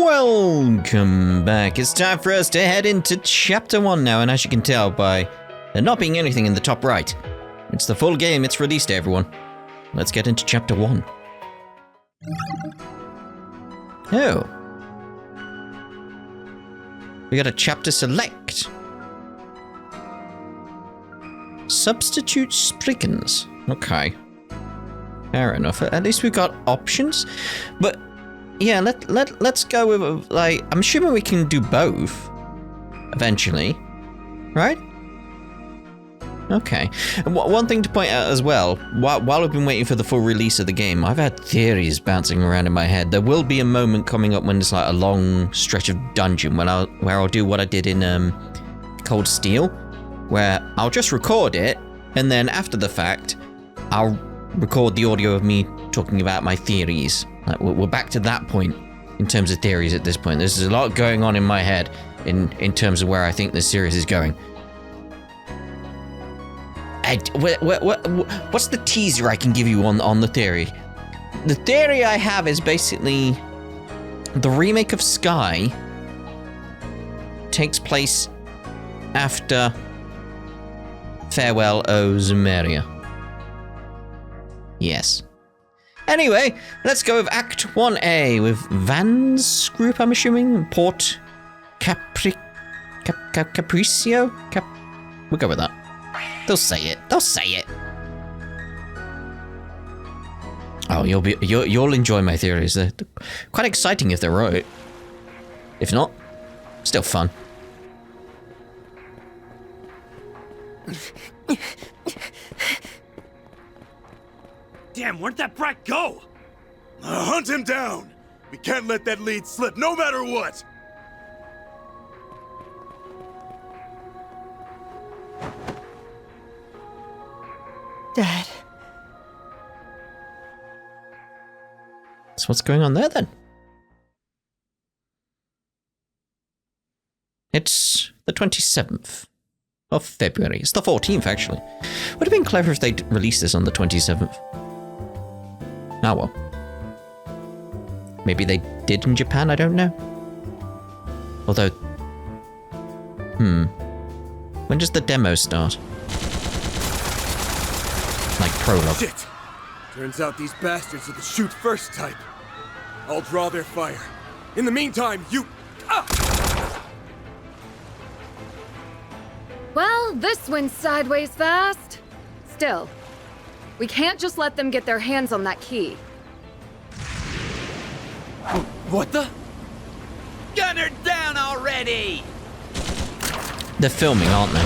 Welcome back. It's time for us to head into Chapter 1 now, and as you can tell by there not being anything in the top right, it's the full game. It's released to everyone. Let's get into Chapter 1. Oh. We got a chapter select. Substitute Spriggans. Okay. Fair enough. At least we got options. But yeah, let's go with, like, I'm assuming we can do both eventually, right? Okay. And one thing to point out as well, while we've been waiting for the full release of the game, I've had theories bouncing around in my head. There will be a moment coming up when it's like a long stretch of dungeon where I'll do what I did in Cold Steel, where I'll just record it, and then after the fact, I'll record the audio of me talking about my theories. Like, we're back to that point in terms of theories at this point. There's a lot going on in my head in terms of where I think this series is going. What's the teaser I can give you on the theory? The theory I have is basically the remake of Sky takes place after Farewell O Zemeria. Yes. Anyway, let's go with Act 1A with Van's group, I'm assuming. Port Capriccio? We'll go with that. They'll say it. Oh, you'll enjoy my theories. They're quite exciting if they're right. If not, still fun. Damn, where'd that brat go? Hunt him down! We can't let that lead slip, no matter what! Dad. So what's going on there then? It's the 27th of February. It's the 14th, actually. Would have been clever if they'd released this on the 27th. Ah, well. Maybe they did in Japan, I don't know. Although... When does the demo start? Like prologue. Shit! Turns out these bastards are the shoot first type. I'll draw their fire. In the meantime, you... Well, this went sideways fast. Still, we can't just let them get their hands on that key. What the? Gun her down already! They're filming, aren't they?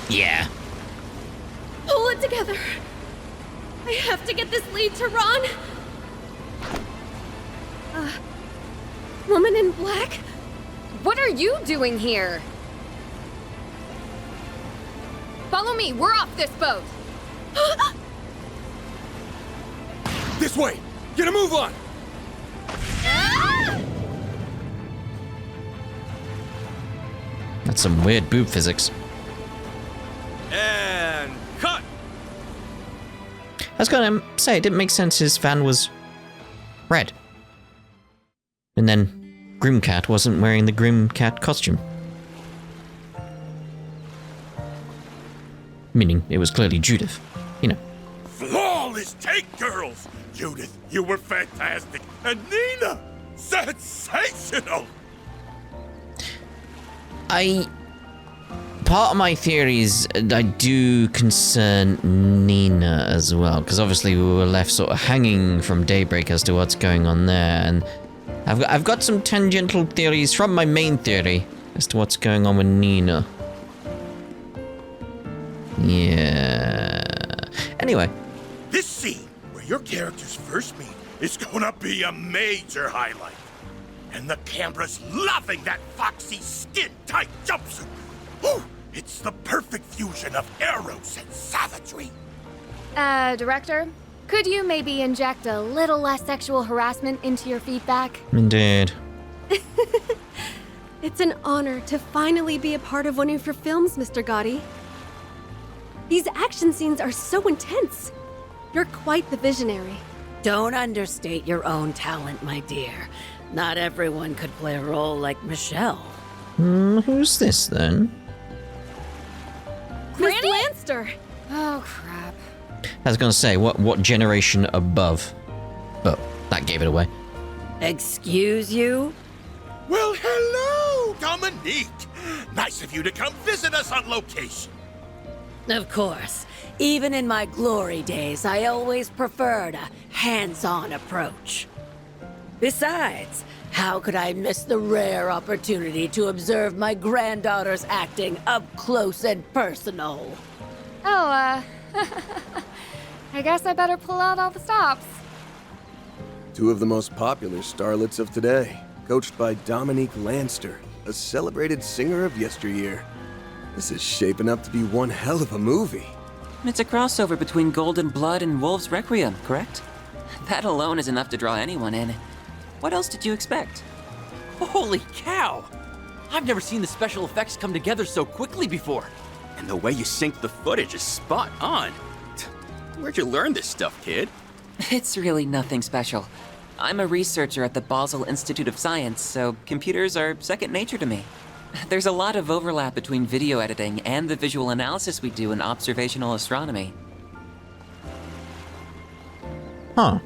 Yeah. Pull it together. I have to get this lead to Ron. Woman in black? What are you doing here? Follow me, we're off this boat. This way! Get a move on! That's some weird boob physics. And cut! I was gonna say, it didn't make sense his fan was red. And then Grimcat wasn't wearing the Grimcat costume. Meaning, it was clearly Judith. You know. Flawless take, girls! Judith, you were fantastic! And Nina! Sensational! Part of my theories, I do concern Nina as well, because obviously we were left sort of hanging from Daybreak as to what's going on there, and I've got some tangential theories from my main theory as to what's going on with Nina. Yeah. Anyway. This scene, where your characters first meet, is gonna be a major highlight. And the camera's loving that foxy, skin-tight jumpsuit. Ooh, it's the perfect fusion of eros and savagery. Director, could you maybe inject a little less sexual harassment into your feedback? Indeed. It's an honor to finally be a part of one of your films, Mr. Gotti. These action scenes are so intense. You're quite the visionary. Don't understate your own talent, my dear. Not everyone could play a role like Michelle. Who's this then? Miss Lanster! Oh, crap. I was going to say, what generation above? But that gave it away. Excuse you? Well, hello, Dominique. Nice of you to come visit us on location. Of course. Even in my glory days, I always preferred a hands-on approach. Besides, how could I miss the rare opportunity to observe my granddaughter's acting up close and personal? Oh, I guess I better pull out all the stops. Two of the most popular starlets of today, coached by Dominique Lanster, a celebrated singer of yesteryear. This is shaping up to be one hell of a movie. It's a crossover between Golden Blood and Wolf's Requiem, correct? That alone is enough to draw anyone in. What else did you expect? Holy cow! I've never seen the special effects come together so quickly before. And the way you sync the footage is spot on. Where'd you learn this stuff, kid? It's really nothing special. I'm a researcher at the Basel Institute of Science, so computers are second nature to me. There's a lot of overlap between video editing and the visual analysis we do in observational astronomy. Huh.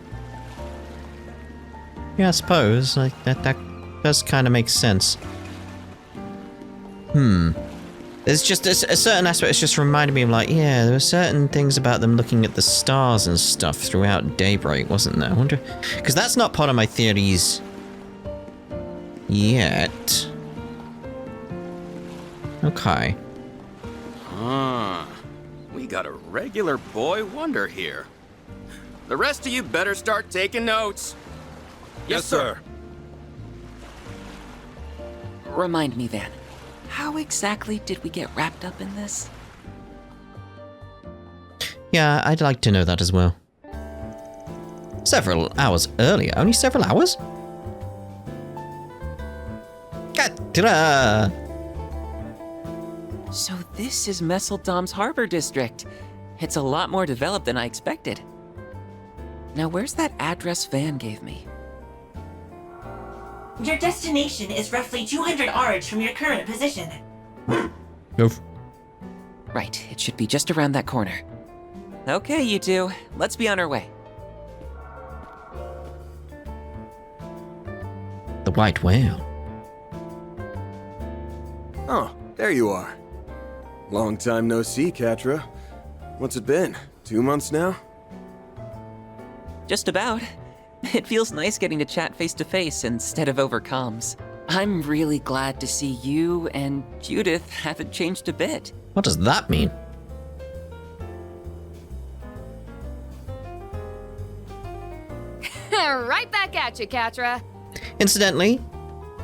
Yeah, I suppose. Like, that does kind of make sense. There's just a certain aspect that's just reminded me of, like, yeah, there were certain things about them looking at the stars and stuff throughout Daybreak, wasn't there? I wonder... Because that's not part of my theories yet. Okay. We got a regular boy wonder here. The rest of you better start taking notes. Yes, sir. Remind me, Van, how exactly did we get wrapped up in this? Yeah, I'd like to know that as well. Several hours earlier. Only several hours? Quatre! So this is Messeldam's harbor district. It's a lot more developed than I expected. Now where's that address Van gave me? Your destination is roughly 200 ards from your current position. Oof. Right, it should be just around that corner. Okay, you two, let's be on our way. The white whale. Oh, there you are. Long time no see, Quatre. What's it been? 2 months now? Just about. It feels nice getting to chat face to face instead of over comms. I'm really glad to see you and Judith haven't changed a bit. What does that mean? Right back at you, Quatre. Incidentally,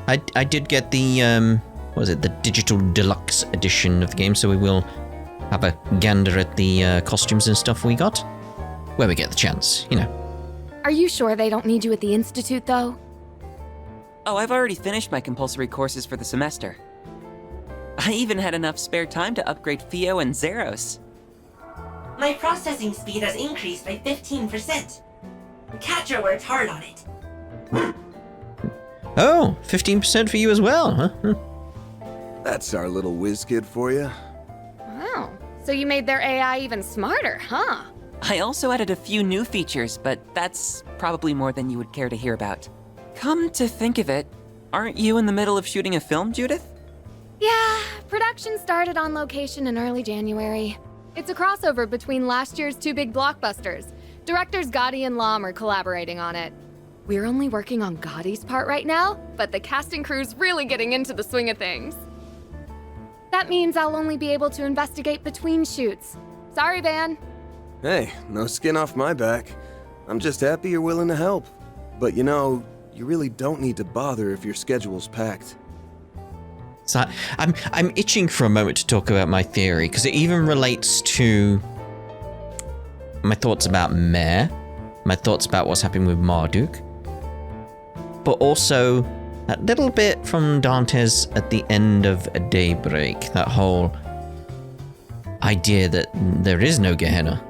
I did get the, what was it, the digital deluxe edition of the game, so we will have a gander at the costumes and stuff we got. Where we get the chance, you know. Are you sure they don't need you at the Institute, though? Oh, I've already finished my compulsory courses for the semester. I even had enough spare time to upgrade Theo and Zeros. My processing speed has increased by 15%. Quatre worked hard on it. Oh, 15% for you as well, huh? That's our little whiz kid for you. Wow. So you made their AI even smarter, huh? I also added a few new features, but that's probably more than you would care to hear about. Come to think of it, aren't you in the middle of shooting a film, Judith? Yeah, production started on location in early January. It's a crossover between last year's two big blockbusters. Directors Gotti and Lam are collaborating on it. We're only working on Gotti's part right now, but the cast and crew's really getting into the swing of things. That means I'll only be able to investigate between shoots. Sorry, Van. Hey, no skin off my back. I'm just happy you're willing to help. But you know, you really don't need to bother if your schedule's packed. So I'm itching for a moment to talk about my theory, because it even relates to my thoughts about Mare, my thoughts about what's happening with Marduk, but also that little bit from Dante's at the end of A Daybreak, that whole idea that there is no Gehenna.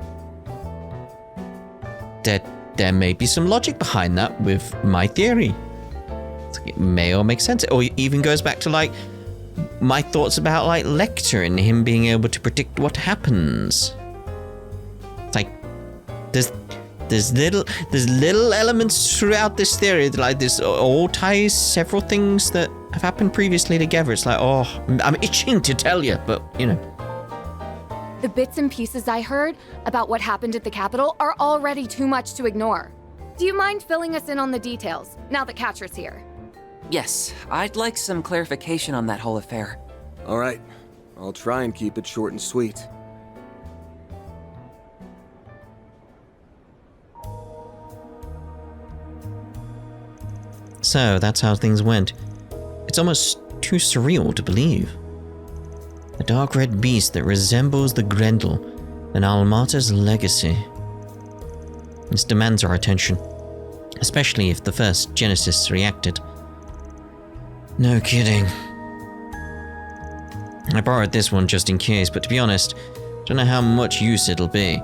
That there may be some logic behind that with my theory. It may all make sense. Or it even goes back to, like, my thoughts about, like, Lecter and him being able to predict what happens. It's like, there's little elements throughout this theory that, like, this all ties several things that have happened previously together. It's like, oh, I'm itching to tell you, but, you know. The bits and pieces I heard about what happened at the Capitol are already too much to ignore. Do you mind filling us in on the details, now that Quatre's here? Yes, I'd like some clarification on that whole affair. All right, I'll try and keep it short and sweet. So, that's how things went. It's almost too surreal to believe. A dark red beast that resembles the Grendel, an Almata's legacy. This demands our attention, especially if the first Genesis reacted. No kidding. I borrowed this one just in case, but to be honest, don't know how much use it'll be.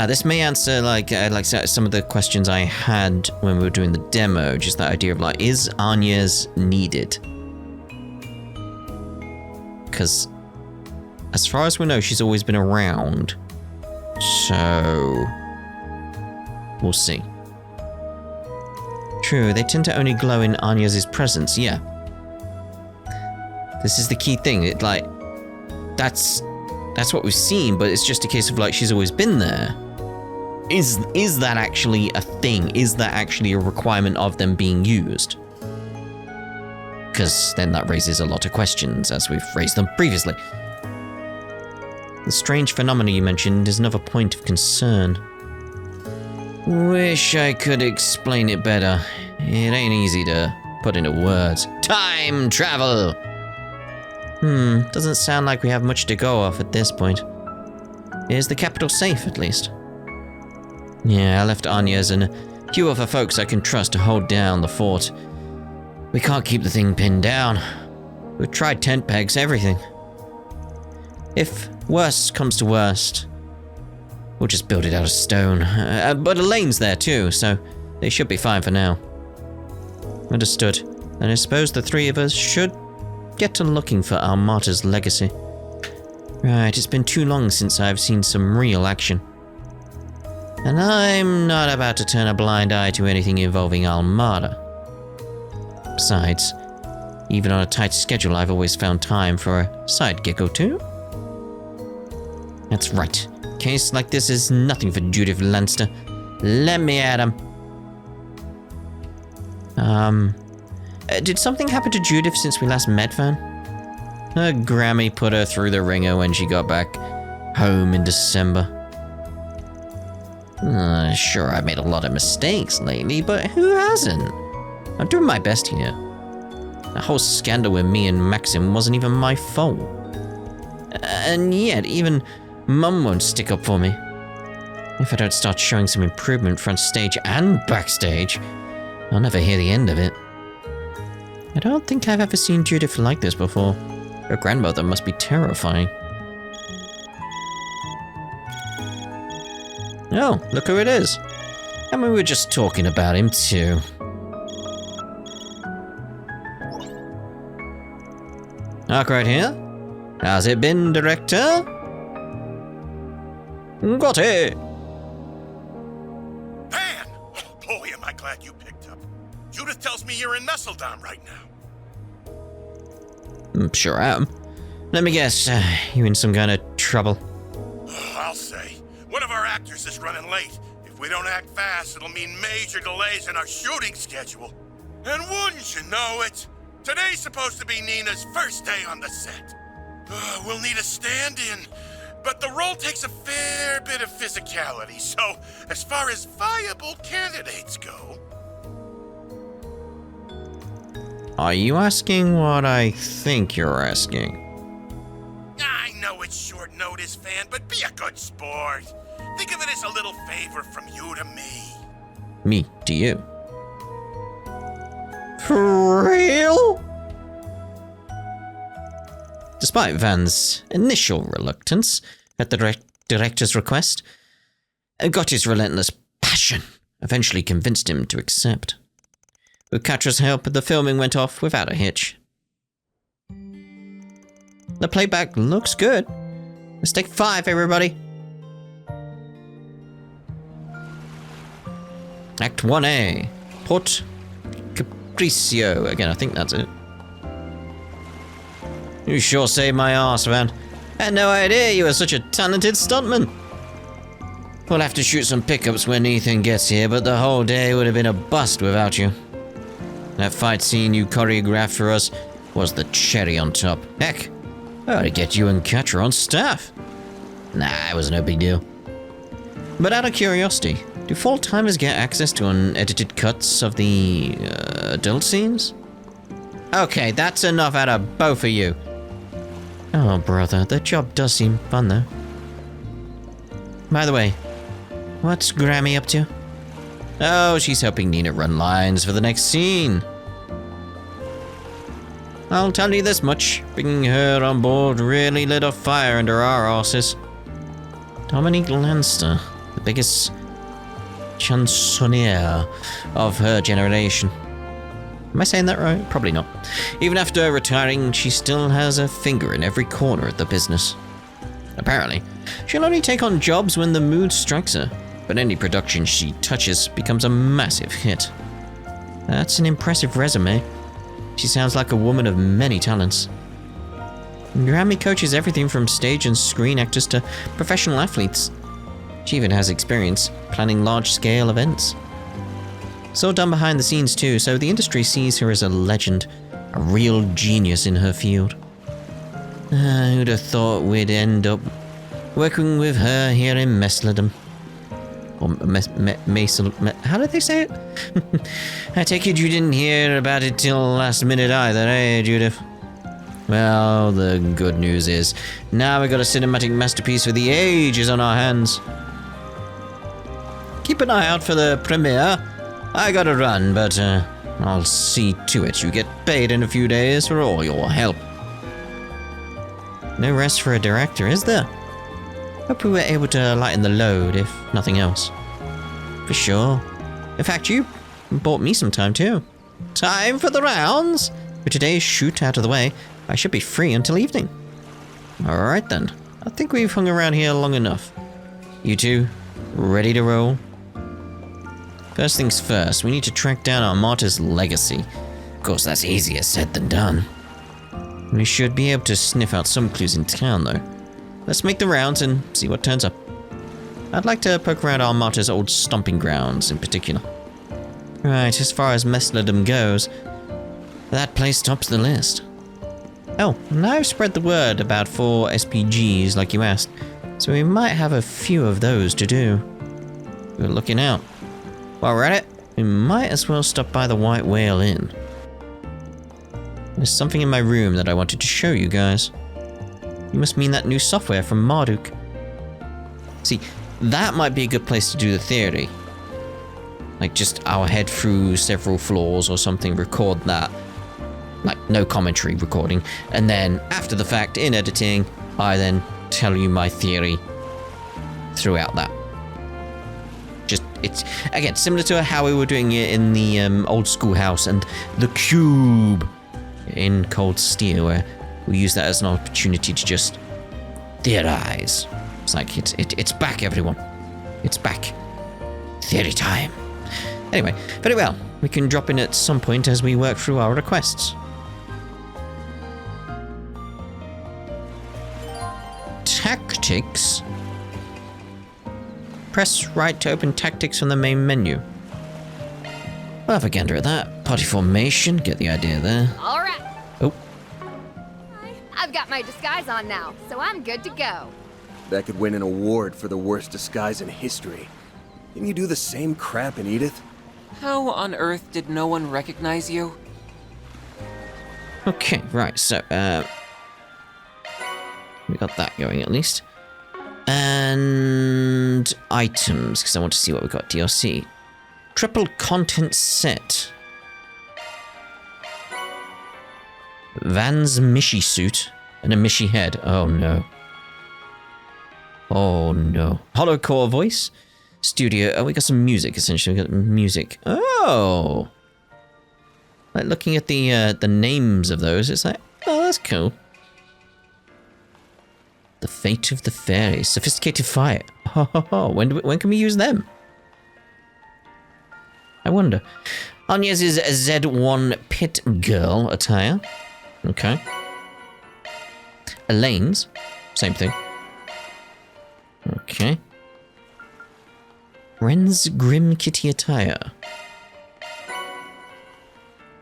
This may answer like some of the questions I had when we were doing the demo, just that idea of like, is Anya's needed? Because as far as we know, she's always been around. So we'll see. True, they tend to only glow in Anya's presence, yeah. This is the key thing. It like that's what we've seen, but it's just a case of like she's always been there. Is that actually a thing? Is that actually a requirement of them being used? Because then that raises a lot of questions, as we've raised them previously. The strange phenomena you mentioned is another point of concern. Wish I could explain it better. It ain't easy to put into words. Time travel! Doesn't sound like we have much to go off at this point. Is the capital safe, at least? Yeah, I left Anya's and a few other folks I can trust to hold down the fort. We can't keep the thing pinned down. We've tried tent pegs, everything. If worst comes to worst, we'll just build it out of stone. But Elaine's there too, so they should be fine for now. Understood. And I suppose the three of us should get to looking for Almata's legacy. Right, it's been too long since I've seen some real action. And I'm not about to turn a blind eye to anything involving Almata. Besides, even on a tight schedule, I've always found time for a side gig or two. That's right. A case like this is nothing for Judith Lanster. Let me at him. Did something happen to Judith since we last met, Van? Her Grammy put her through the ringer when she got back home in December. Sure, I've made a lot of mistakes lately, but who hasn't? I'm doing my best here. The whole scandal with me and Maxim wasn't even my fault. And yet, even Mum won't stick up for me. If I don't start showing some improvement front stage and backstage, I'll never hear the end of it. I don't think I've ever seen Judith like this before. Her grandmother must be terrifying. Oh, look who it is. And we were just talking about him too. Arkwright here. How's it been, Director? Quatre! Pan! Oh boy, am I glad you picked up. Judith tells me you're in Messeldam right now. Sure am. Let me guess, you in some kind of trouble? Oh, I'll say. One of our actors is running late. If we don't act fast, it'll mean major delays in our shooting schedule. And wouldn't you know it? Today's supposed to be Nina's first day on the set. We'll need a stand-in, but the role takes a fair bit of physicality, so as far as viable candidates go... Are you asking what I think you're asking? I know it's short notice, Fan, but be a good sport. Think of it as a little favor from you to me. Me to you? For real? Despite Van's initial reluctance at the director's request, Gotti's relentless passion eventually convinced him to accept. With Quatre's help, the filming went off without a hitch. The playback looks good. Let's take 5, everybody. Act 1A. Port Capriccio. Again, I think that's it. You sure saved my arse, man. I had no idea you were such a talented stuntman. We'll have to shoot some pickups when Ethan gets here, but the whole day would have been a bust without you. That fight scene you choreographed for us was the cherry on top. Heck, I ought to get you and Quatre on staff. Nah, it was no big deal. But out of curiosity, do full-timers get access to unedited cuts of the adult scenes? Okay, that's enough out of both of you. Oh, brother, the job does seem fun, though. By the way, what's Grammy up to? Oh, she's helping Nina run lines for the next scene. I'll tell you this much, bringing her on board really lit a fire under our arses. Dominique Lanster, the biggest chansonnier of her generation. Am I saying that right? Probably not. Even after retiring, she still has a finger in every corner of the business. Apparently, she'll only take on jobs when the mood strikes her, but any production she touches becomes a massive hit. That's an impressive resume. She sounds like a woman of many talents. Grammy coaches everything from stage and screen actors to professional athletes. She even has experience planning large-scale events. It's all done behind the scenes too, so the industry sees her as a legend, a real genius in her field. Who'd have thought we'd end up working with her here in Messeldam? Or how did they say it? I take it you didn't hear about it till last minute either, eh, Judith? Well, the good news is, now we've got a cinematic masterpiece for the ages on our hands. Keep an eye out for the premiere. I gotta run, but I'll see to it you get paid in a few days for all your help. No rest for a director, is there? Hope we were able to lighten the load, if nothing else. For sure. In fact, you bought me some time too. Time for the rounds? With today's shoot out of the way, I should be free until evening. Alright then. I think we've hung around here long enough. You two, ready to roll? First things first, we need to track down our martyr's legacy. Of course, that's easier said than done. We should be able to sniff out some clues in town, though. Let's make the rounds and see what turns up. I'd like to poke around our martyr's old stomping grounds in particular. Right, as far as Messeldam goes, that place tops the list. Oh, now I've spread the word about 4 SPGs like you asked, so we might have a few of those to do. Good looking out. While we're at it, we might as well stop by the White Whale Inn. There's something in my room that I wanted to show you guys. You must mean that new software from Marduk. See, that might be a good place to do the theory. Like just our head through several floors or something, record that. Like no commentary recording. And then after the fact, in editing, I then tell you my theory throughout that. Just, it's, again, similar to how we were doing it in the old schoolhouse and the Cube in Cold Steel, where we use that as an opportunity to just theorize. It's like, it's back, everyone. It's back. Theory time. Anyway, very well. We can drop in at some point as we work through our requests. Tactics. Press right to open tactics from the main menu. We'll have a gander at that. Party formation, get the idea there. All right. Oh. I've got my disguise on now, so I'm good to go. That could win an award for the worst disguise in history. Can you do the same crap in Edith? How on earth did no one recognize you? Okay, right, so, we got that going at least. And items, because I want to see what we got. DLC. Triple content set. Van's Mishy suit and a Mishy head. Oh no. Oh no. Hollow core voice. studio. Oh, we got some music, essentially. We got music. Oh! Like, looking at the names of those, it's like, oh, that's cool. The Fate of the Fairies. Sophisticated Fire. Ho, ho, ho. When can we use them? I wonder. Anya's is Z1 Pit Girl attire. Okay. Elaine's. Same thing. Okay. Ren's Grim Kitty attire.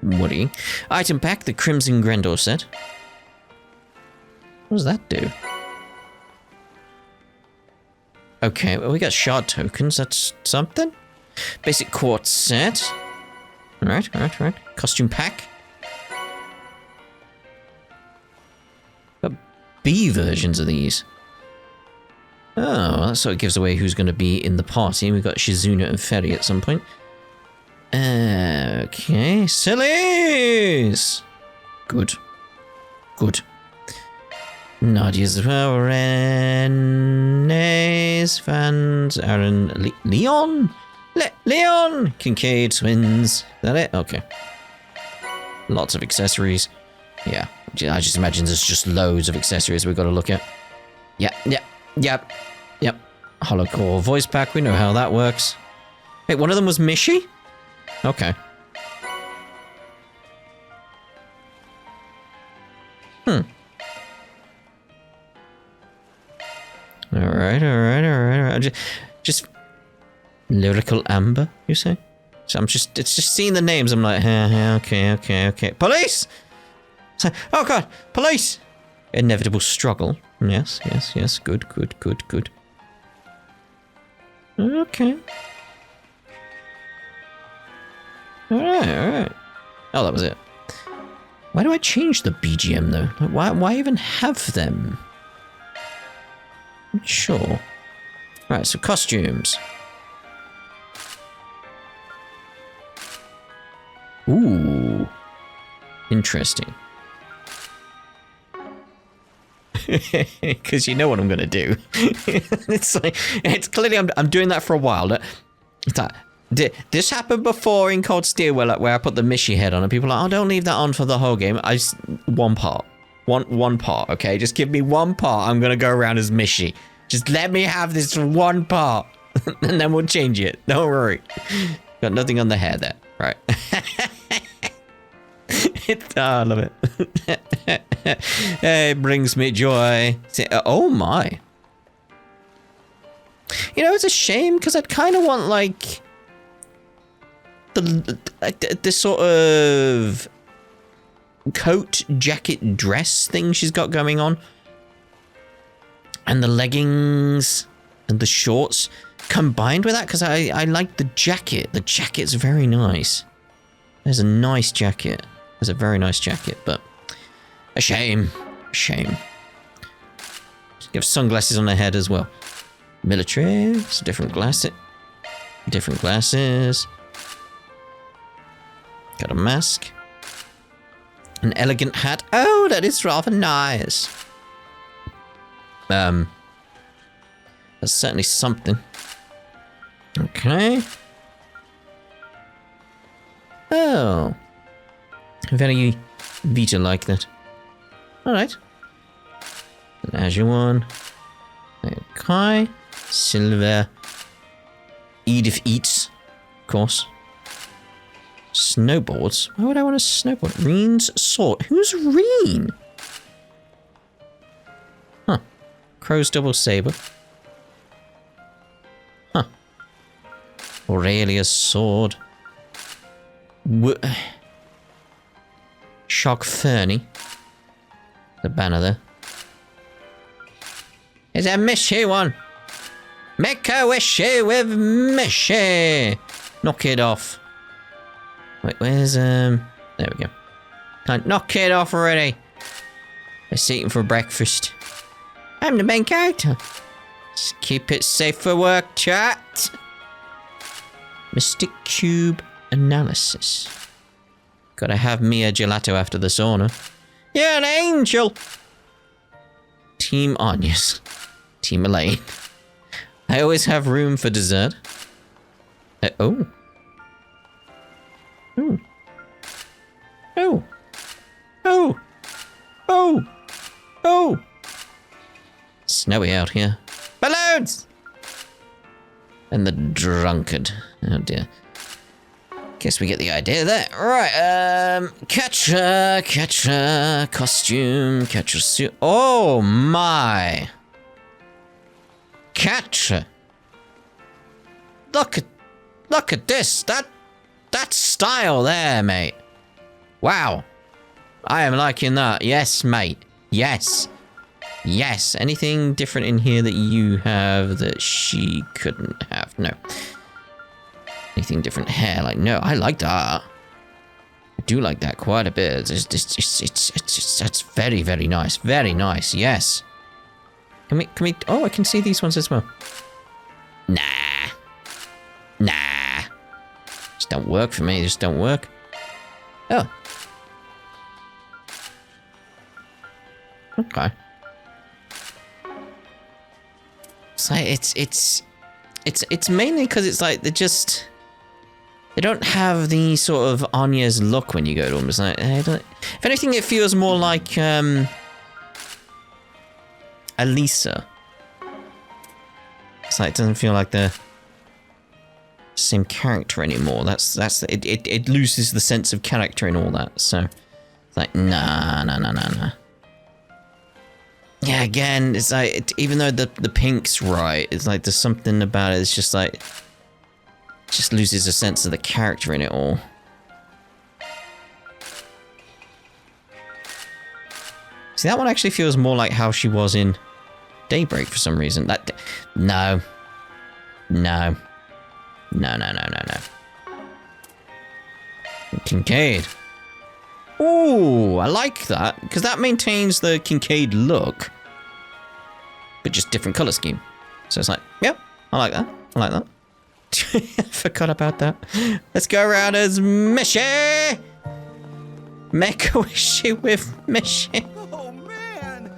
Woody. Item pack, the Crimson Grendor set. What does that do? Okay, well, we got shard tokens. That's something. Basic quartz set. Alright. Costume pack. Got B versions of these. Oh, well, that sort of gives away who's going to be in the party. We've got Shizuna and Ferry at some point. Okay, sillies! Good. Nadia's well, Rene's fans, Aaron, Leon? Leon! Kincaid twins. Is that it? Okay. Lots of accessories. Yeah, I just imagine there's just loads of accessories we've got to look at. Yep. Holocore voice pack, we know how that works. Wait, one of them was Mishy? Okay. Alright. Just lyrical amber, you say? So it's just seeing the names, I'm like, okay. Police! So, oh god, police! Inevitable struggle. Yes. Good. Okay. Alright. Oh, that was it. Why do I change the BGM though? Like, why even have them? Not sure. Right, so costumes. Ooh. Interesting. Because you know what I'm gonna do. it's clearly I'm doing that for a while. It's like, this happened before in Cold Steel where I put the Mishy head on and people are like, oh, don't leave that on for the whole game. One part, okay? Just give me one part. I'm gonna go around as Mishy. Just let me have this one part and then we'll change it. Don't worry. Got nothing on the hair there. Right. I love it. It brings me joy. Oh my. You know, it's a shame because I'd kind of want like the sort of coat, jacket, dress thing she's got going on. And the leggings and the shorts combined with that because I like the jacket. The jacket's very nice. There's a nice jacket. There's a very nice jacket, but a shame. You have sunglasses on her head as well. Military, it's different glasses. Got a mask. An elegant hat. Oh, that is rather nice. That's certainly something. Okay. Oh. Very Vita like that. Alright. An Azure one. Okay. Silver. Edith Eats. Of course. Snowboards. Why would I want a snowboard? Reen's sword. Who's Reen? Huh. Crow's double saber. Huh. Aurelia's sword. Shock Fernie. The banner there. Is a Mishy one. Make a wishy with Mishy. Knock it off. Wait, where's there we go. Can't knock it off already. Let's eat for breakfast. I'm the main character. Just keep it safe for work, chat. Mystic Cube Analysis. Gotta have me a gelato after the sauna. You're an angel! Team Anya's. Team Elaine. I always have room for dessert. Oh. Oh. Oh. Oh. Oh. Oh. Snowy out here. Balloons! And the drunkard. Oh dear. Guess we get the idea there. Right, Quatre, costume, Quatre suit. Oh my! Quatre! Look at this! That style there, mate. Wow. I am liking that. Yes, mate. Yes. Yes. Anything different in here that you have that she couldn't have? No. Anything different hair? Like, no, I like that. I do like that quite a bit. It's very, very nice. Very nice, yes. Can we, oh, I can see these ones as well. Nah. Nah. Just don't work for me, just don't work. Oh. Okay. It's like, it's mainly because it's like, they don't have the sort of Anya's look when you go to them. It's like, if anything, it feels more like, Elisa. It's like, it doesn't feel like the same character anymore. It loses the sense of character and all that, so. It's like, nah. Yeah, again, it's like, even though the pink's right, it's like, there's something about it, it's just like, it just loses a sense of the character in it all. See, that one actually feels more like how she was in Daybreak for some reason. No. Kincaid. Ooh, I like that, because that maintains the Kincaid look, but just different color scheme. So it's like, yep, I like that. I forgot about that. Let's go around as Mishy! Make a wishy with Mishy. Oh man!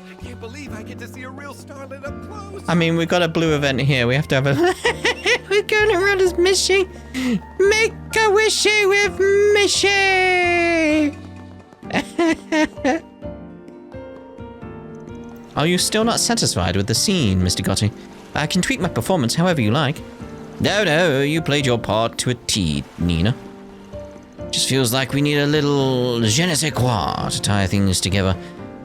I can't believe I get to see a real starlet up close. I mean, we've got a blue event here. We have to have a... We're going around as Mishy. Make a wishy with Mishy! Are you still not satisfied with the scene, Mr. Gotti? I can tweak my performance however you like. No, you played your part to a T, Nina. Just feels like we need a little je ne sais quoi to tie things together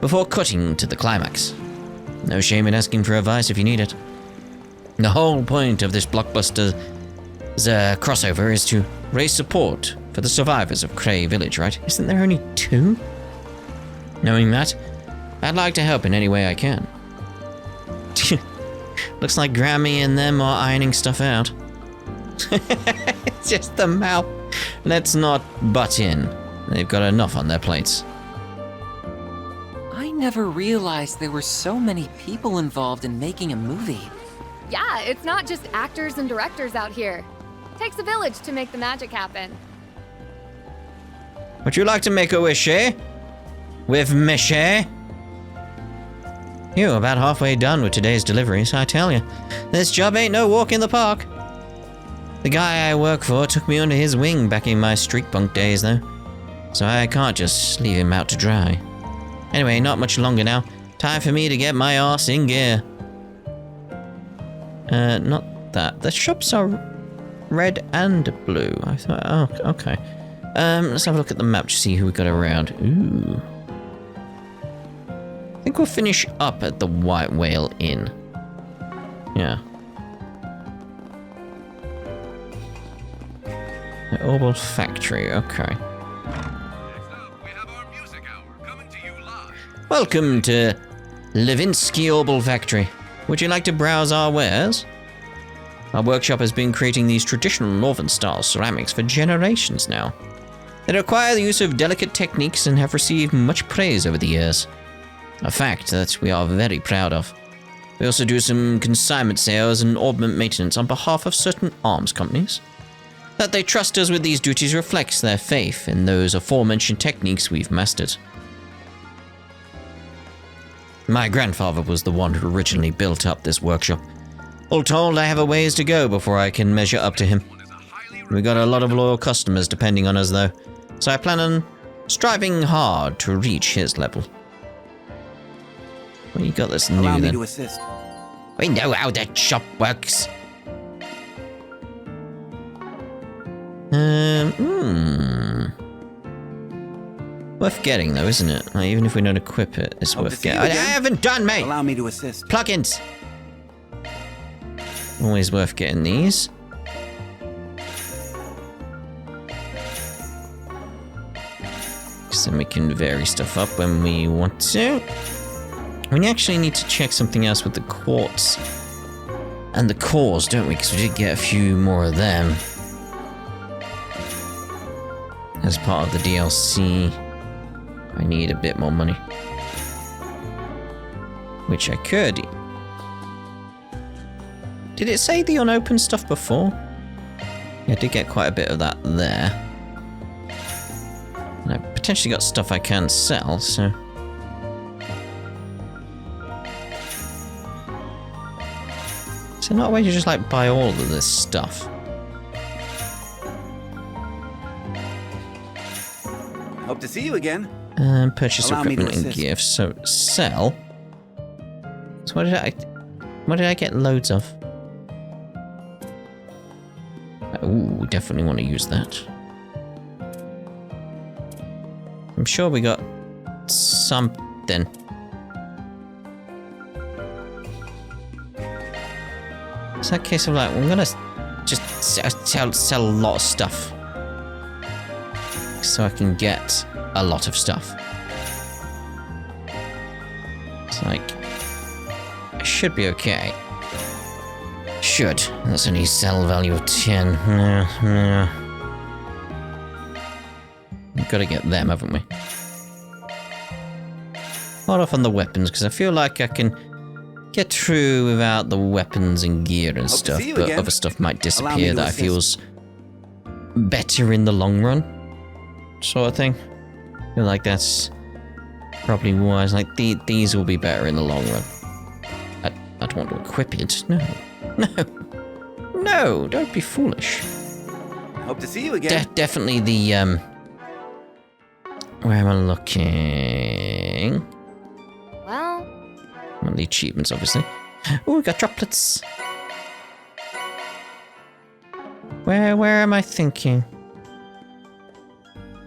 before cutting to the climax. No shame in asking for advice if you need it. The whole point of this blockbuster's crossover is to raise support for the survivors of Cray Village, right? Isn't there only 2? Knowing that, I'd like to help in any way I can. Looks like Grammy and them are ironing stuff out. It's just the mouth. Let's not butt in. They've got enough on their plates. I never realized there were so many people involved in making a movie. Yeah, it's not just actors and directors out here. Takes a village to make the magic happen. Would you like to make a wish, eh? With Mishy? You're about halfway done with today's deliveries, I tell you. This job ain't no walk in the park. The guy I work for took me under his wing back in my street punk days, though. So I can't just leave him out to dry. Anyway, not much longer now. Time for me to get my arse in gear. Not that. The shops are red and blue. I thought, oh, okay. Let's have a look at the map to see who we got around. Ooh. I think we'll finish up at the White Whale Inn. Yeah. The Orbal Factory, okay. Next up, we have our music hour coming to you live. Welcome to Levinsky Orbal Factory. Would you like to browse our wares? Our workshop has been creating these traditional northern-style ceramics for generations now. They require the use of delicate techniques and have received much praise over the years. A fact that we are very proud of. We also do some consignment sales and ornament maintenance on behalf of certain arms companies. That they trust us with these duties reflects their faith in those aforementioned techniques we've mastered. My grandfather was the one who originally built up this workshop. All told, I have a ways to go before I can measure up to him. We got a lot of loyal customers depending on us, though, so I plan on striving hard to reach his level. Well, you got this new Allow me then. to assist. We know how that shop works. Worth getting though, isn't it? Like, even if we don't equip it, it's worth getting. I haven't done, mate! Allow me to assist. Plugins! Always worth getting these. So we can vary stuff up when we want to. We actually need to check something else with the quartz and the cores, don't we? Because we did get a few more of them as part of the DLC. I need a bit more money, which I could. Did it say the unopened stuff before? Yeah, I did get quite a bit of that there. And I potentially got stuff I can sell, so... Is there not a way to just, like, buy all of this stuff? Hope to see you again. Purchase Allow me to equipment and assist. gifts, so sell. So what did I get loads of? Ooh, definitely want to use that. I'm sure we got something. It's that case of like, I'm gonna just sell a lot of stuff so I can get a lot of stuff. It's like, I should be okay. Should. That's only sell value of 10. We've got to get them, haven't we? Hold off on the weapons, because I feel like I can get through without the weapons and gear and stuff, but again. other stuff might Allow me disappear to that I assist. feel's better in the long run, sort of thing. I feel like that's probably wise. Like, these will be better in the long run. I don't want to equip it. No. No, don't be foolish. Hope to see you again. Definitely the, where am I looking? Well, Well, the achievements, obviously. Oh, we got droplets. Where am I thinking?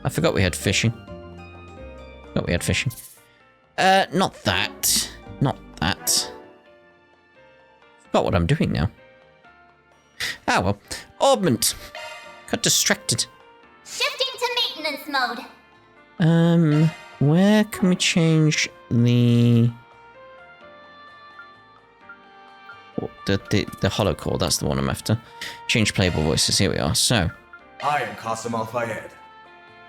I forgot we had fishing. Not that. Not that. Forgot what I'm doing now. Ah, well. Augment. Got distracted. Shifting to maintenance mode. Where can we change the... The hollow core, that's the one I'm after. Change playable voices, here we are. So, I am Qasim Al-Fayed,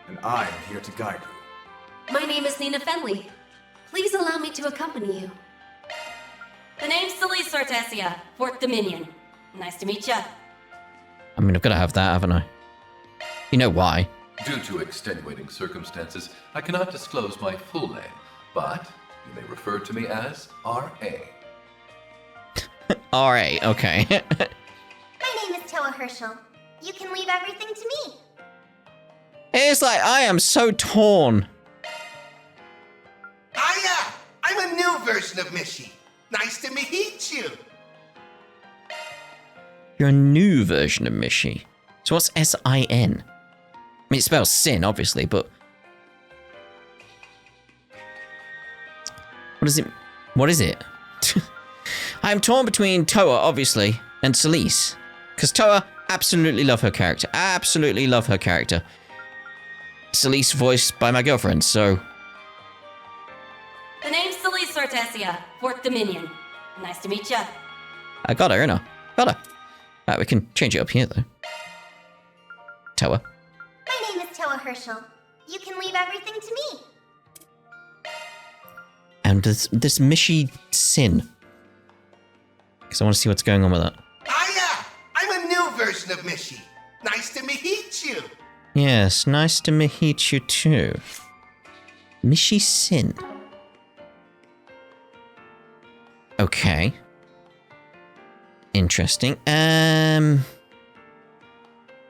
and I am here to guide you. My name is Nina Fenley. Please allow me to accompany you. The name's Celise Sortesia, 4th Dominion. Nice to meet ya. I mean, I've got to have that, haven't I? You know why? Due to extenuating circumstances, I cannot disclose my full name, but you may refer to me as R.A. R.A., okay. My name is Toa Herschel. You can leave everything to me. It's like, I am so torn. Hiya! I'm a new version of Mishy. Nice to meet you. You're a new version of Mishy. So what's S-I-N? I mean, it spells sin, obviously, but... What is it? I am torn between Toa, obviously, and Celise. Because Toa, absolutely love her character. Absolutely love her character. Celise voiced by my girlfriend, so... The name's Celise Sortesia, 4th Dominion. Nice to meet ya. I got her, innit? Got her. Right, we can change it up here, though. Toa. My name is Toa Herschel. You can leave everything to me. And this Mishy Sin. Because I want to see what's going on with that. Hiya! I'm a new version of Mishy. Nice to meet you. Yes, nice to meet you too. Mishy Sin. Okay. interesting.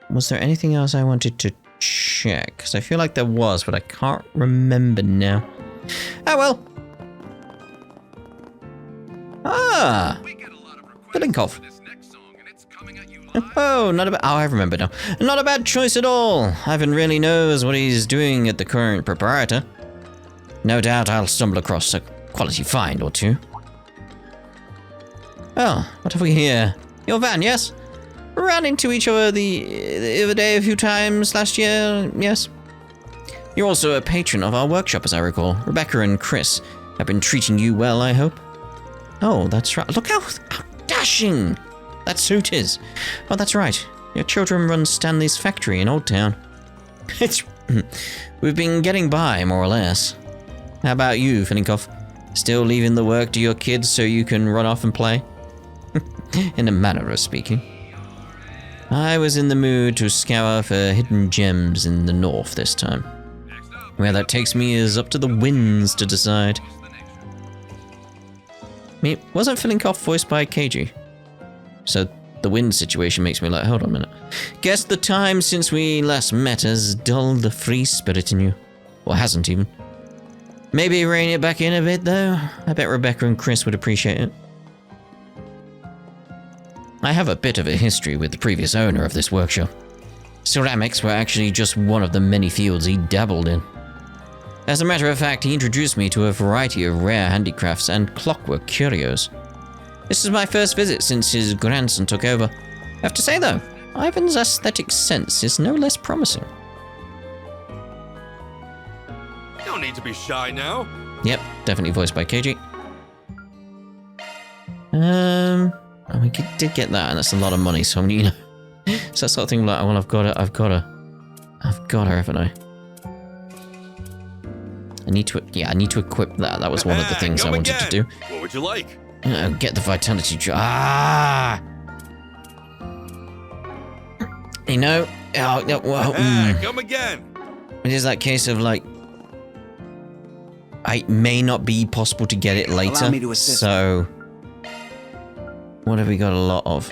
Was there anything else I wanted to check? Because I feel like there was, but I can't remember now. Oh well. Ah! Filinkov. Oh, not a bad. Oh, I remember now. Not a bad choice at all. Ivan really knows what he's doing at the current proprietor. No doubt I'll stumble across a quality find or two. Oh, what have we here? Your van, yes? Ran into each other the other day a few times last year, yes? You're also a patron of our workshop, as I recall. Rebecca and Chris have been treating you well, I hope. Oh, that's right. Look how dashing that suit is. Oh, that's right. Your children run Stanley's factory in Old Town. We've been getting by, more or less. How about you, Filinkov? Still leaving the work to your kids so you can run off and play? In a manner of speaking. I was in the mood to scour for hidden gems in the north this time. Where that takes me is up to the winds to decide. I mean, wasn't Filinkov voiced by KG? So the wind situation makes me like, hold on a minute. Guess the time since we last met has dulled the free spirit in you. Or hasn't even. Maybe rein it back in a bit though. I bet Rebecca and Chris would appreciate it. I have a bit of a history with the previous owner of this workshop. Ceramics were actually just one of the many fields he dabbled in. As a matter of fact, he introduced me to a variety of rare handicrafts and clockwork curios. This is my first visit since his grandson took over. I have to say though, Ivan's aesthetic sense is no less promising. No need to be shy now. Yep, definitely voiced by KG. Oh, we did get that, and that's a lot of money, so you know. So that sort of thing like, well, I've got her, haven't I? I need to equip that. That was one of the things I wanted to do. What would you like? Get the vitality jar. Ah! You know, Come again. It is that case of like, it may not be possible to get it later. Allow me to assist. So, what have we got a lot of?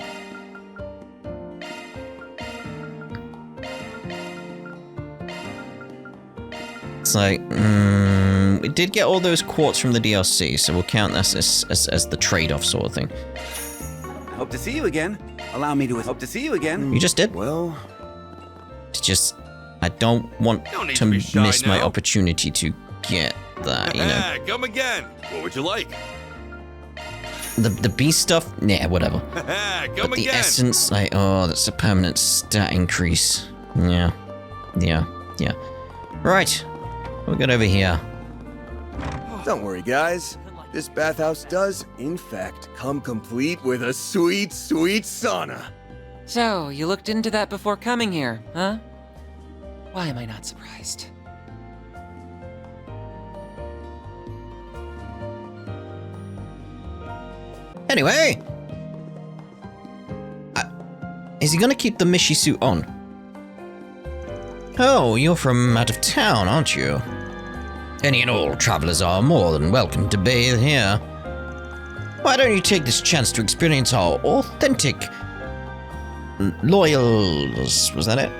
It's like, we did get all those quartz from the DLC, so we'll count this as the trade-off sort of thing. Hope to see you again. Allow me to hope to see you again. You just did? Well, it's just, I don't want to miss my opportunity to get that, you know. Come again. What would you like? The beast stuff, yeah, whatever. Come but the again. essence, like, oh, that's a permanent stat increase. Yeah. Right, we'll get over here. Don't worry, guys. This bathhouse does, in fact, come complete with a sweet, sweet sauna. So, you looked into that before coming here, huh? Why am I not surprised? Anyway, is he gonna keep the Mishy suit on? Oh, you're from out of town, aren't you? Any and all travelers are more than welcome to bathe here. Why don't you take this chance to experience our authentic loyals? Was that it?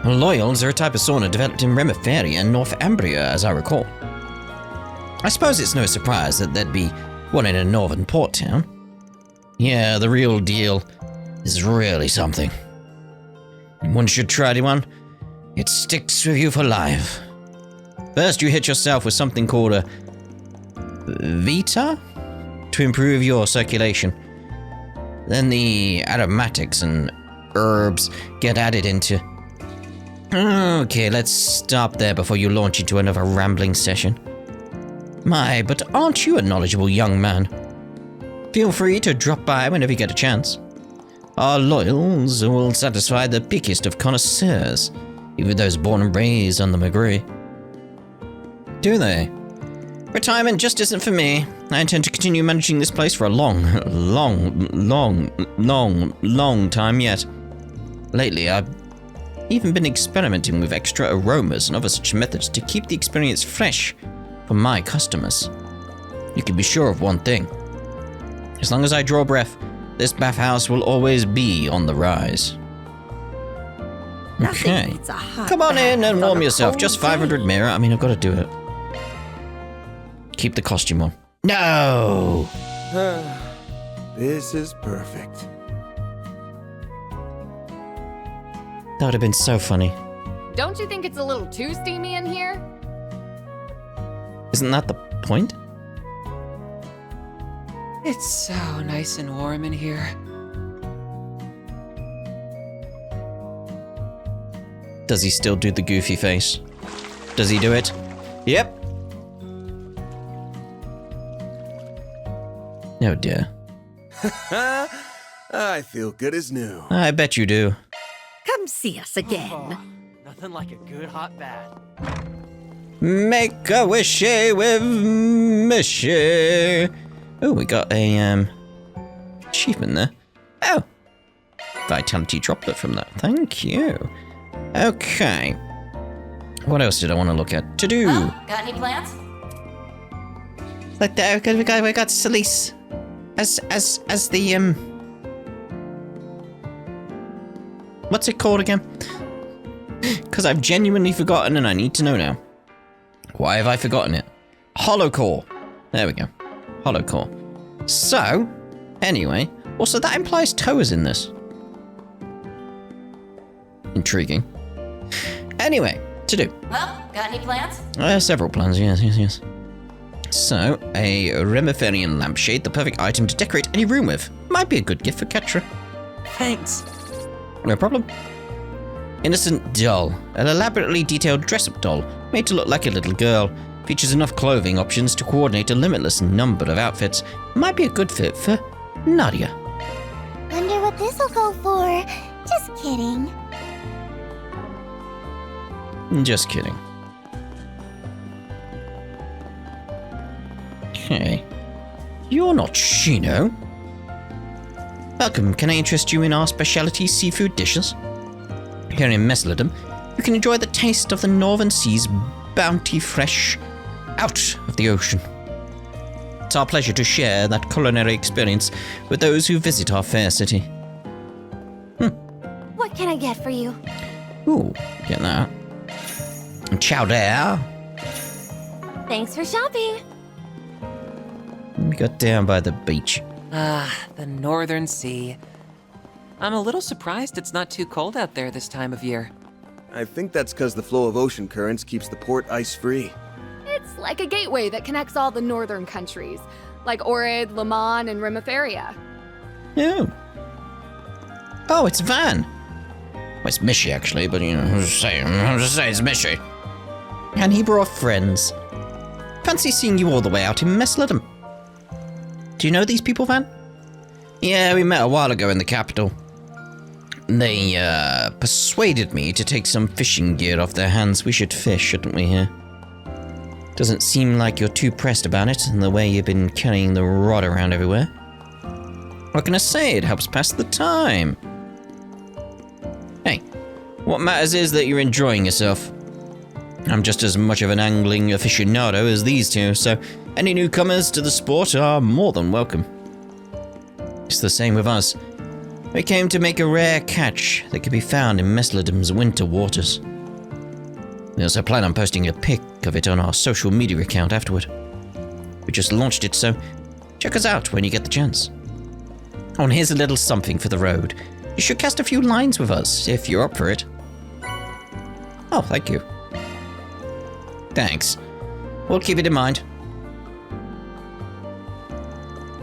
Loyals are a type of sauna developed in Remiferia and Northumbria, as I recall. I suppose it's no surprise that there'd be one in a northern port town. Yeah, the real deal is really something. One should try one. It sticks with you for life. First, you hit yourself with something called a Vita to improve your circulation. Then the aromatics and herbs get added into. Okay, let's stop there before you launch into another rambling session. My, but aren't you a knowledgeable young man? Feel free to drop by whenever you get a chance. Our loyals will satisfy the pickiest of connoisseurs, even those born and raised on the McGree. Do they? Retirement just isn't for me. I intend to continue managing this place for a long time yet. Lately, I've even been experimenting with extra aromas and other such methods to keep the experience fresh for my customers. You can be sure of one thing. As long as I draw breath, This bathhouse will always be on the rise. Okay. Beats a hot Come on in and bath warm on a yourself. cold Just 500 day. mirror. I mean, I've got to do it. Keep the costume on. No! This is perfect. That would have been so funny. Don't you think it's a little too steamy in here? Isn't that the point? It's so nice and warm in here. Does he still do the goofy face? Does he do it? Yep. Oh dear. I feel good as new. I bet you do. Come see us again. Nothing like a good hot bath. Make a wishy with Mishy. Oh, we got a achievement there. Oh, vitality droplet from that. Thank you. Okay. What else did I want to look at? To do. Oh, got any plans? Like that. We got Celise as the What's it called again? Because I've genuinely forgotten and I need to know now. Why have I forgotten it? Holocore. There we go. Holocore. So, anyway. Also, that implies Toa's in this. Intriguing. Anyway, to do. Well, got any plans? Several plans, yes. So, a Remiferian lampshade, the perfect item to decorate any room with. Might be a good gift for Quatre. Thanks. No problem. Innocent doll. An elaborately detailed dress-up doll, made to look like a little girl. Features enough clothing options to coordinate a limitless number of outfits. Might be a good fit for Nadia. Wonder what this'll go for. Just kidding. Just kidding. Okay. You're not Shino. Welcome, can I interest you in our specialty seafood dishes? Here in Messeldam, you can enjoy the taste of the Northern Sea's bounty fresh out of the ocean. It's our pleasure to share that culinary experience with those who visit our fair city. What can I get for you? Ooh, get that. Ciao there. Thanks for shopping. We got down by the beach. The Northern Sea. I'm a little surprised it's not too cold out there this time of year. I think that's because the flow of ocean currents keeps the port ice-free. It's like a gateway that connects all the northern countries, like Ohrid, Lemon, and Rimiferia. Oh. Oh, it's Van. Well, it's Mishy, actually, but, you know, I'm just saying it's Mishy. And he brought friends. Fancy seeing you all the way out in Messeldam. Do you know these people, Van? Yeah, we met a while ago in the capital. They, persuaded me to take some fishing gear off their hands. We should fish, shouldn't we, here? Doesn't seem like you're too pressed about it, and the way you've been carrying the rod around everywhere. What can I say? It helps pass the time. Hey, what matters is that you're enjoying yourself. I'm just as much of an angling aficionado as these two, so any newcomers to the sport are more than welcome. It's the same with us. We came to make a rare catch that can be found in Messeldam's winter waters. We also plan on posting a pic of it on our social media account afterward. We just launched it, so check us out when you get the chance. Oh, and here's a little something for the road. You should cast a few lines with us, if you're up for it. Oh, thank you. Thanks. We'll keep it in mind.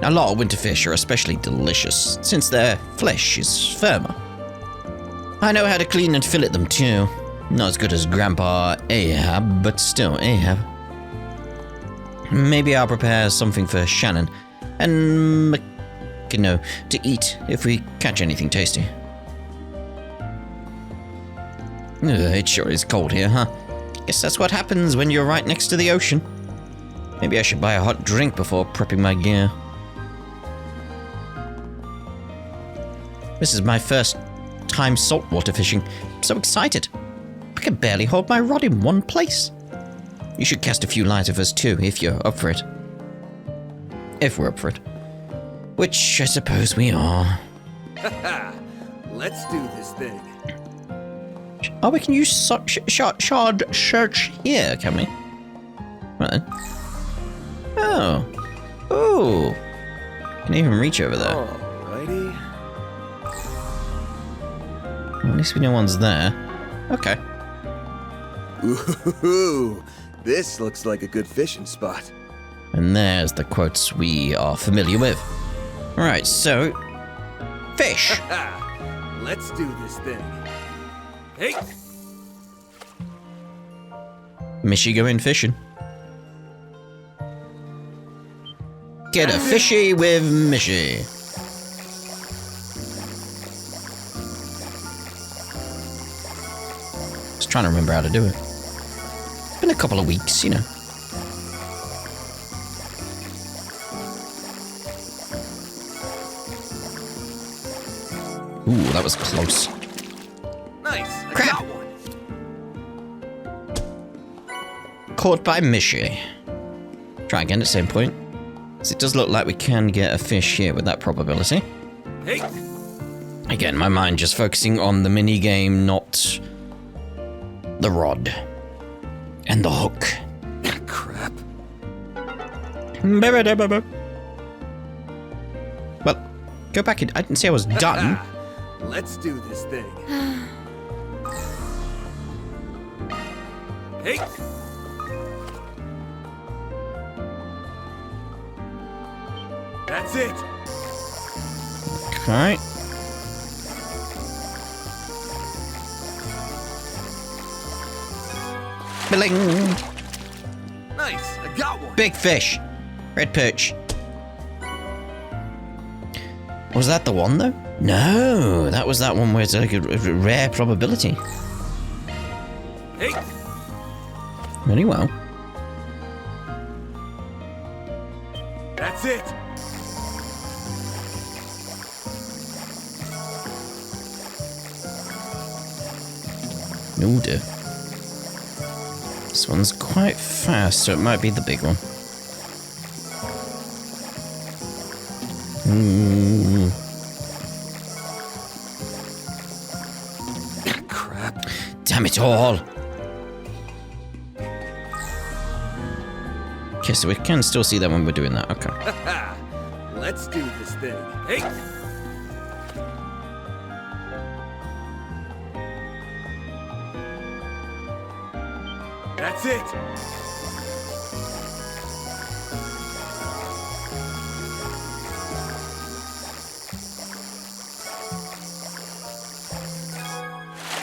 A lot of winter fish are especially delicious, since their flesh is firmer. I know how to clean and fillet them too. Not as good as Grandpa Ahab, but still Ahab. Maybe I'll prepare something for Shannon and Makino to eat if we catch anything tasty. It sure is cold here, huh? Guess that's what happens when you're right next to the ocean. Maybe I should buy a hot drink before prepping my gear. This is my first time saltwater fishing. I'm so excited. I can barely hold my rod in one place. You should cast a few lines with us too, if you're up for it. If we're up for it. Which I suppose we are. Let's do this thing. Oh, we can use shard search here, can we? Right then. Oh. Ooh. Can even reach over there. Alrighty. Well, at least we know one's there. Okay. Ooh, this looks like a good fishing spot. And there's the quotes we are familiar with. Right, so... Fish! Let's do this thing. Hey! Mishy going fishing. Get a fishy with Mishy. Just trying to remember how to do it. It's been a couple of weeks, you know. Ooh, that was close. Nice. I Crap. got one. Caught by Mishy. Try again at the same point. So it does look like we can get a fish here with that probability. Hey. Again, my mind just focusing on the mini game, not the rod and the hook. Crap. Well, go back. I didn't say I was done. Let's do this thing. Hey. That's it. Okay. Billing. Nice. I got one. Big fish. Red perch. Was that the one though? No, that was that one where it's like a rare probability. Hey. Very well. That's it. Oh dear. This one's quite fast, so it might be the big one. Crap. Damn it all! Okay, so we can still see that when we're doing that. Okay. Let's do this thing. Hey. That's it.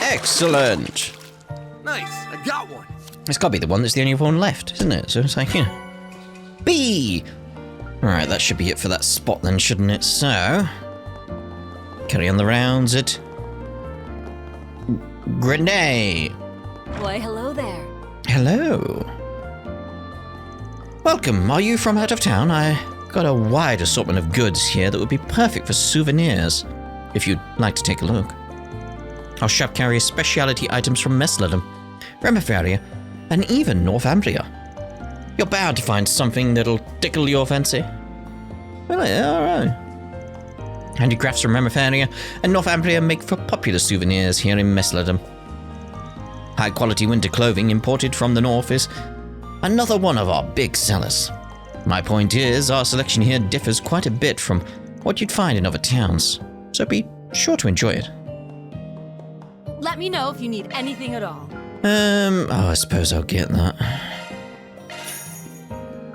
Excellent! Nice. I got one. It's got to be the one that's the only one left, isn't it? So it's like, you know. B! Alright, that should be it for that spot then, shouldn't it? So... carry on the rounds at... Grenade! Why, hello there. Hello. Welcome. Are you from out of town? I got a wide assortment of goods here that would be perfect for souvenirs, if you'd like to take a look. Our shop carries specialty items from Messeldam, Remiferia, and even Northumbria. You're bound to find something that'll tickle your fancy. Well, yeah, alright. Handicrafts from Remiferia and Northumbria make for popular souvenirs here in Messeldam. High-quality winter clothing imported from the north is another one of our big sellers. My point is, our selection here differs quite a bit from what you'd find in other towns, so be sure to enjoy it. Let me know if you need anything at all. Oh, I suppose I'll get that.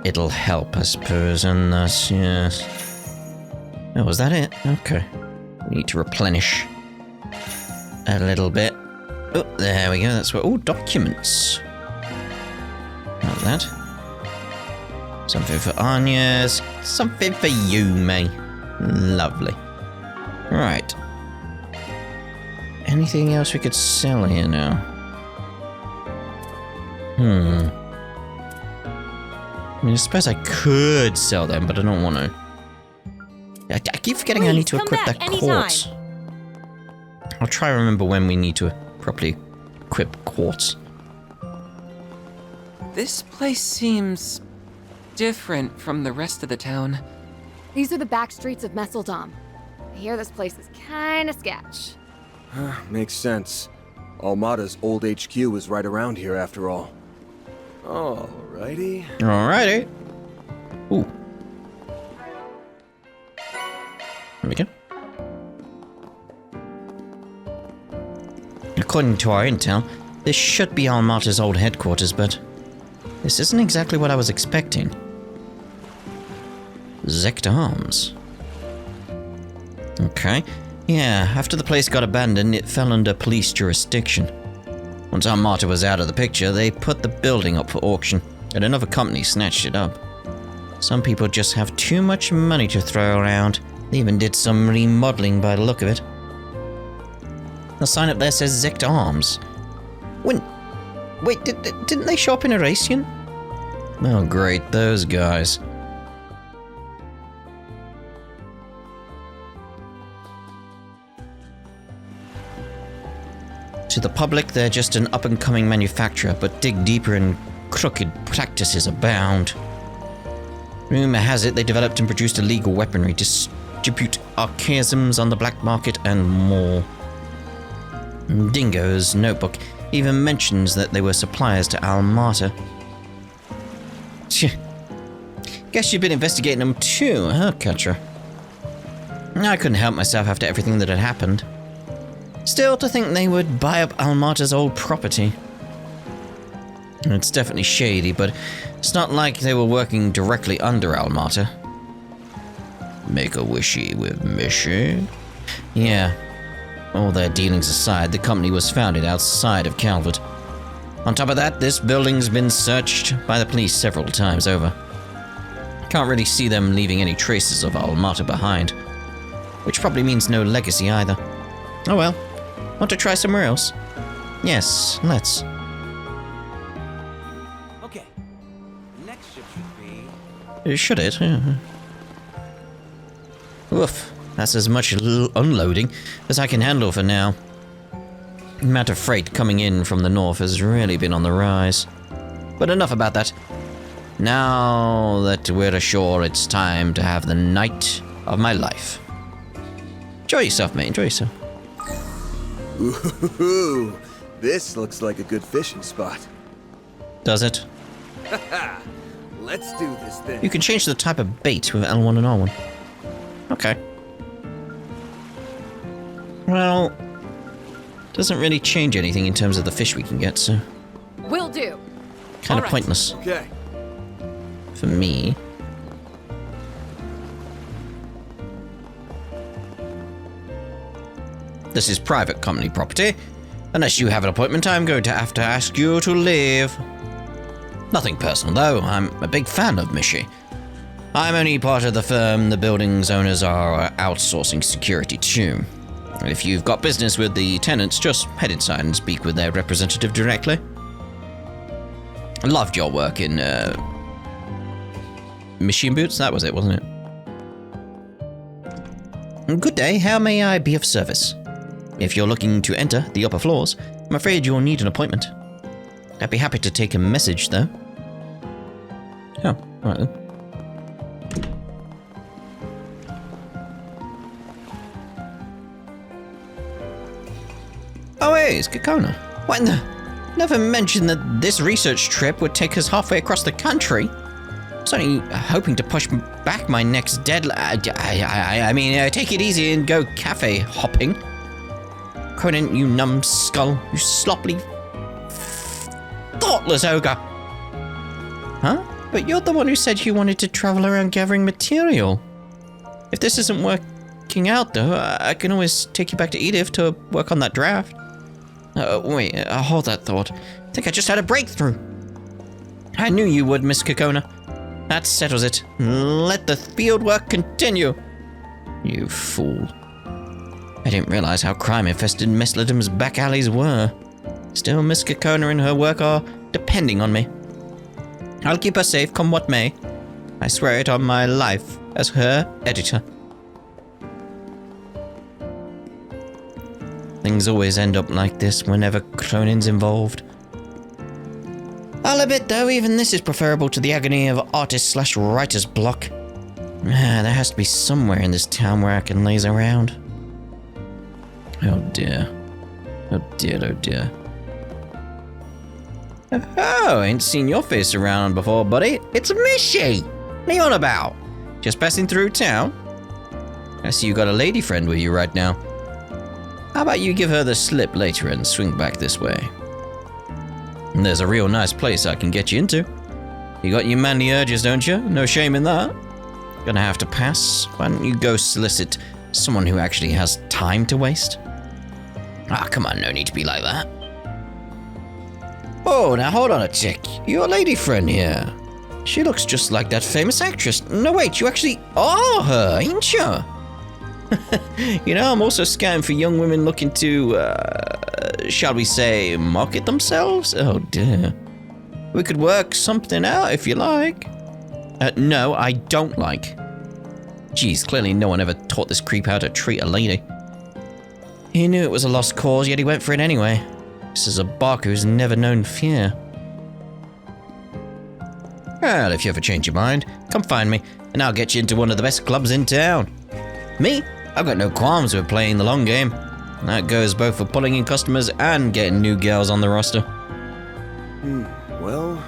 It'll help, I suppose, and thus, yes. Oh, was that it? Okay. We need to replenish a little bit. Oh, there we go. That's where... oh, documents. Not that. Something for Anya's. Something for you, May. Lovely. Right. Anything else we could sell here now? I mean, I suppose I could sell them, but I don't want to. I keep forgetting I need to equip that quartz. I'll try to remember when we need to properly equip quartz. This place seems different from the rest of the town. These are the back streets of Messeldam. I hear this place is kinda sketch. Makes sense. Almata's old HQ is right around here after all. Alrighty. Alrighty. Ooh. There we go. According to our intel, this should be Almata's old headquarters, but this isn't exactly what I was expecting. Zect Arms. Okay. Yeah, after the place got abandoned, it fell under police jurisdiction. Once Almata was out of the picture, they put the building up for auction, and another company snatched it up. Some people just have too much money to throw around. They even did some remodeling by the look of it. The sign up there says Zect Arms. Wait, didn't they show up in Erasion? Oh great, those guys. To the public, they're just an up-and-coming manufacturer, but dig deeper and crooked practices abound. Rumor has it they developed and produced illegal weaponry, distribute archaisms on the black market, and more. Dingo's notebook even mentions that they were suppliers to Almata. Guess you've been investigating them too, huh, Quatre? I couldn't help myself after everything that had happened. Still, to think they would buy up Almata's old property. It's definitely shady, but it's not like they were working directly under Almata. Make a wishy with Mishy? Yeah. All their dealings aside, the company was founded outside of Calvert. On top of that, this building's been searched by the police several times over. Can't really see them leaving any traces of Almata behind. Which probably means no legacy either. Oh well. Want to try somewhere else? Yes, let's. Okay. Next ship should be... Should it? Oof. That's as much unloading as I can handle for now. The amount of freight coming in from the north has really been on the rise. But enough about that. Now that we're ashore, it's time to have the night of my life. Enjoy yourself, mate. Enjoy yourself. Ooh, this looks like a good fishing spot. Does it? Let's do this thing. You can change the type of bait with L1 and R1. Okay. Well, doesn't really change anything in terms of the fish we can get, so... Will do. Kind of pointless. Okay. For me. This is private company property. Unless you have an appointment, I'm going to have to ask you to leave. Nothing personal, though. I'm a big fan of Mishy. I'm only part of the firm the building's owners are outsourcing security to. If you've got business with the tenants, just head inside and speak with their representative directly. I loved your work in, Machine Boots? That was it, wasn't it? Good day, how may I be of service? If you're looking to enter the upper floors, I'm afraid you'll need an appointment. I'd be happy to take a message, though. Oh, right then. Oh, hey, it's Kakona. What in the... Never mentioned that this research trip would take us halfway across the country. I was only hoping to push back my next deadline. I mean, take it easy and go cafe hopping. Couldn't you, numbskull? You sloppily... thoughtless ogre! Huh? But you're the one who said you wanted to travel around gathering material. If this isn't working out, though, I can always take you back to Edith to work on that draft. Wait, hold that thought. I think I just had a breakthrough. I knew you would, Miss Kakona. That settles it. Let the field work continue. You fool. I didn't realize how crime-infested Messeldam's back alleys were. Still, Miss Kakona and her work are depending on me. I'll keep her safe, come what may. I swear it on my life as her editor. Things always end up like this whenever Cronin's involved. I'll admit though, even this is preferable to the agony of artist/writer's block. There has to be somewhere in this town where I can laze around. Oh dear. Oh dear, oh dear. Oh, ain't seen your face around before, buddy. It's Mishy! What are you on about? Just passing through town? I see you got a lady friend with you right now. How about you give her the slip later and swing back this way? And there's a real nice place I can get you into. You got your manly urges, don't you? No shame in that. Gonna have to pass. Why don't you go solicit someone who actually has time to waste? Ah, come on, no need to be like that. Oh, now hold on a tick. Your lady friend here. She looks just like that famous actress. No, wait, you actually are her, ain't you? You know, I'm also scouting for young women looking to, shall we say, market themselves? Oh dear. We could work something out if you like. No, I don't like. Geez, clearly no one ever taught this creep how to treat a lady. He knew it was a lost cause, yet he went for it anyway. This is a barker who's never known fear. Well, if you ever change your mind, come find me, and I'll get you into one of the best clubs in town. Me? I've got no qualms with playing the long game. That goes both for pulling in customers and getting new girls on the roster. Well...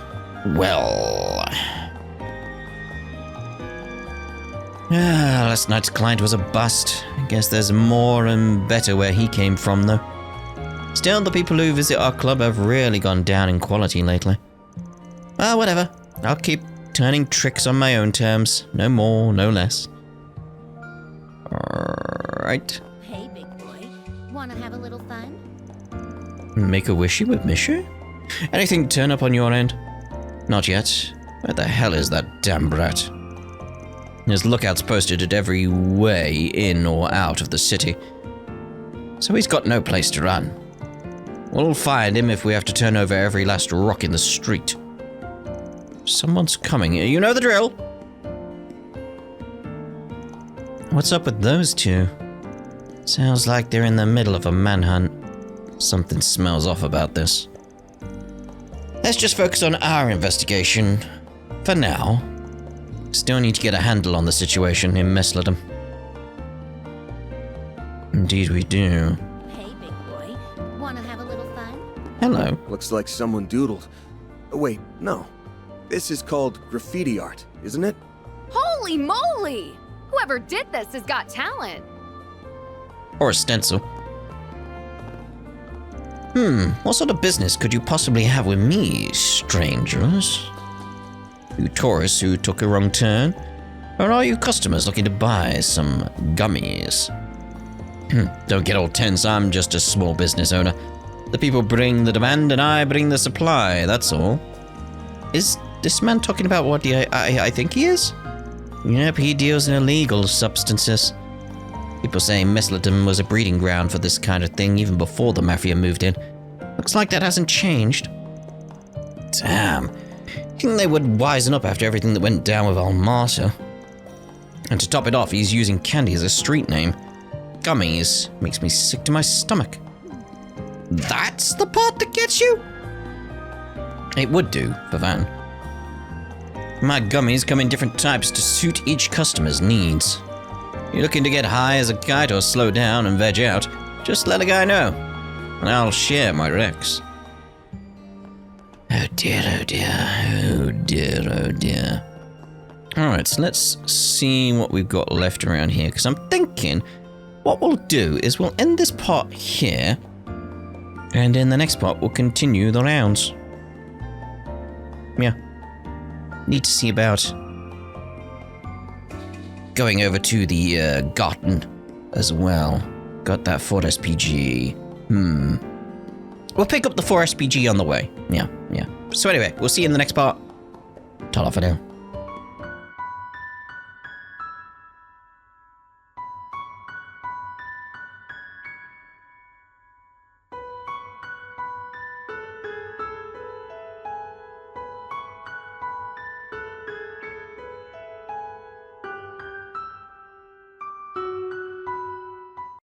Last night's client was a bust. I guess there's more and better where he came from, though. Still, the people who visit our club have really gone down in quality lately. Well, whatever. I'll keep turning tricks on my own terms. No more, no less. Alright. Hey, big boy. Wanna have a little fun? Make a wishy with Mishy? Anything turn up on your end? Not yet. Where the hell is that damn brat? There's lookouts posted at every way in or out of the city. So he's got no place to run. We'll find him if we have to turn over every last rock in the street. Someone's coming. You know the drill. What's up with those two? Sounds like they're in the middle of a manhunt. Something smells off about this. Let's just focus on our investigation. For now. Still need to get a handle on the situation in Messeldam. Indeed we do. Hey, big boy. Wanna have a little fun? Hello. Looks like someone doodled. Oh, wait, no. This is called graffiti art, isn't it? Holy moly! Whoever did this has got talent. Or a stencil. What sort of business could you possibly have with me, strangers? You tourists who took a wrong turn? Or are you customers looking to buy some gummies? Don't get all tense, I'm just a small business owner. The people bring the demand and I bring the supply, that's all. Is this man talking about what I think he is? Yep, he deals in illegal substances. People say Messeldam was a breeding ground for this kind of thing even before the Mafia moved in. Looks like that hasn't changed. Damn. Think they would wisen up after everything that went down with Almata. And to top it off, he's using candy as a street name. Gummies makes me sick to my stomach. That's the part that gets you? It would do for Van. My gummies come in different types to suit each customer's needs. You're looking to get high as a kite or slow down and veg out, just let a guy know, and I'll share my Rex. Oh dear, oh dear, oh dear, oh dear. Alright, so let's see what we've got left around here, because I'm thinking what we'll do is we'll end this part here, and in the next part we'll continue the rounds. Yeah. Need to see about going over to the garden as well. Got that 4SPG. We'll pick up the 4SPG on the way. Yeah. So anyway, we'll see you in the next part. Ta-ra for now.